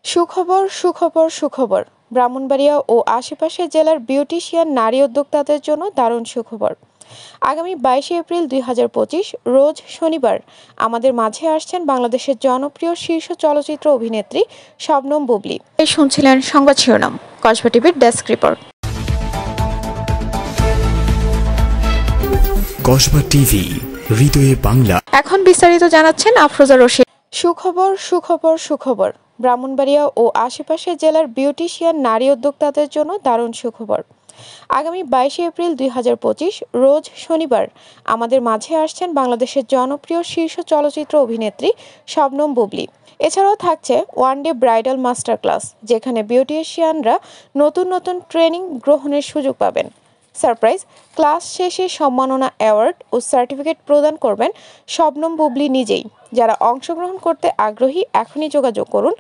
সুখবর সুখবর সুখবর ব্রাহ্মণবাড়িয়া ও আশেপাশের জেলার বিউটিশিয়ান নারী উদ্যোক্তাদের জন্য দারুণ সুখবর। আগামী 22 এপ্রিল 2025 রোজ শনিবার আমাদের মাঝে আসছেন বাংলাদেশের জনপ্রিয় শীর্ষ চলচ্চিত্র অভিনেত্রী শবনম বুবলী। শুনছিলেন সংবাদ শিরোনাম, কসবা টিভির ডেস্ক রিপোর্ট। কসবা টিভি, হৃদয়ে বাংলা। এখন বিস্তারিত জানাচ্ছেন আফরোজা রশিদ। সুখবর সুখবর সুখবর ব্রাহ্মণবাড়িয়া ও আশেপাশের জেলার বিউটিশিয়ান নারী উদ্যোক্তাদের জন্য দারুণ সুখবর। আগামী 22 এপ্রিল 2025 রোজ শনিবার আমাদের মাঝে আসছেন বাংলাদেশের জনপ্রিয় শীর্ষ চলচ্চিত্র অভিনেত্রী শবনম বুবলী। এছাড়াও থাকছে one day bridal master class, যেখানে বিউটিশিয়ানরা নতুন নতুন ট্রেনিং গ্রহণের সুযোগ পাবেন। সারপ্রাইজ ক্লাস শেষে সম্মাননা অ্যাওয়ার্ড ও সার্টিফিকেট প্রদান করবেন শবনম বুবলী নিজেই। যারা অংশগ্রহণ করতে আগ্রহী এখনই যোগাযোগ করুন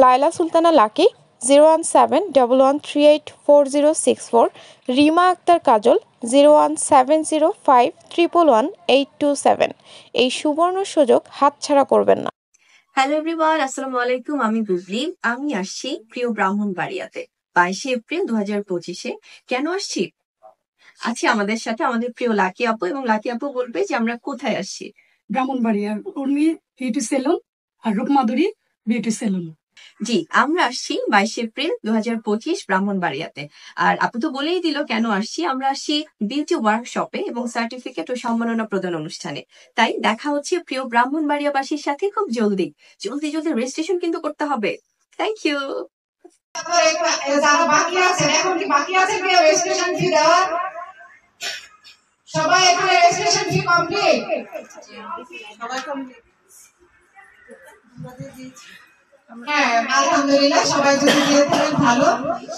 লায়লা সুলতানা লাকি 01711384064, রিমা আক্তার কাজল 01705111827। এই সুবর্ণ সুযোগ হাতছাড়া করবেন না। হ্যালো এভরিওয়ান, আসসালামু আলাইকুম। আমি বুবলি। আমি আসছি প্রিয় ব্রাহ্মণবাড়িয়াতে 22 এপ্রিল 2025-এ। কেন আসছি? আছি আমাদের সাথে আমাদের প্রিয় লাকি আপু, এবং লাকি আপু বলবে যে আমরা কোথায় আসছি। ব্রাহ্মণবাড়িয়া উর্মি বিউটি সেলুন আর রূপমাধুরী বিউটি সেলুন। জি, আমরা আসছি 22 এপ্রিল 2025 ব্রাহ্মণবাড়িয়াতে। আর আপু তো বলেই দিল কেন আসছি। আমরা আসছি বিউটি ওয়ার্কশপে এবং সার্টিফিকেট ও সম্মাননা প্রদান অনুষ্ঠানে। তাই দেখা হচ্ছে প্রিয় ব্রাহ্মণবাড়িয়াবাসীর সাথে খুব জলদি রেজিস্ট্রেশন কিন্তু করতে হবে। Thank you. বাকি আছেন, এখন কি বাকি আছেন রেজিস্ট্রেশন ফি দেওয়া? সবাই এখানে রেজিস্ট্রেশন ফি কমপ্লিট? সবাই কমপ্লিট? হ্যাঁ, আলহামদুলিল্লাহ, সবাই যদি দিয়ে থাকেন ভালো।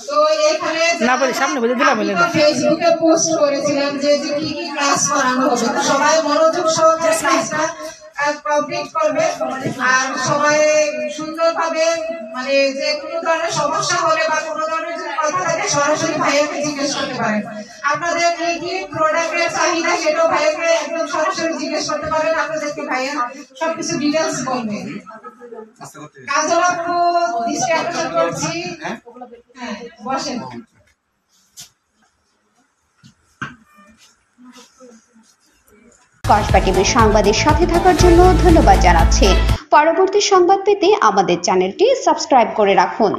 তো এখানে না বলি সামনে বলে দিলাম, ফেসবুকে পোস্ট করেছিলাম যে কি কি ক্লাস করানো হবে। তো সবাই মনোযোগ সহকারে ক্লাসটা কমপ্লিট করবে আর সবাই সুন্দরভাবে, মানে যে কোনো ধরনের সমস্যা হলে বা কোনো ধরনের যদি কথা থাকে সরাসরি ভাইয়াকে জিজ্ঞেস করতে পারেন। আপনাদের কি কি প্রোডাক্টের চাহিদা সেটাও ভাইয়াকে একদম সরাসরি জিজ্ঞেস করতে পারেন। আপনাদেরকে ভাইয়া সবকিছু ডিটেলস বলবে। কাজল আপু দৃষ্টি আকর্ষণ করছি। হ্যাঁ, বসেন। কসবা টিভির সংবাদের সাথে থাকার জন্য ধন্যবাদ জানাচ্ছি। পরবর্তী সংবাদ পেতে আমাদের চ্যানেলটি সাবস্ক্রাইব করে রাখুন।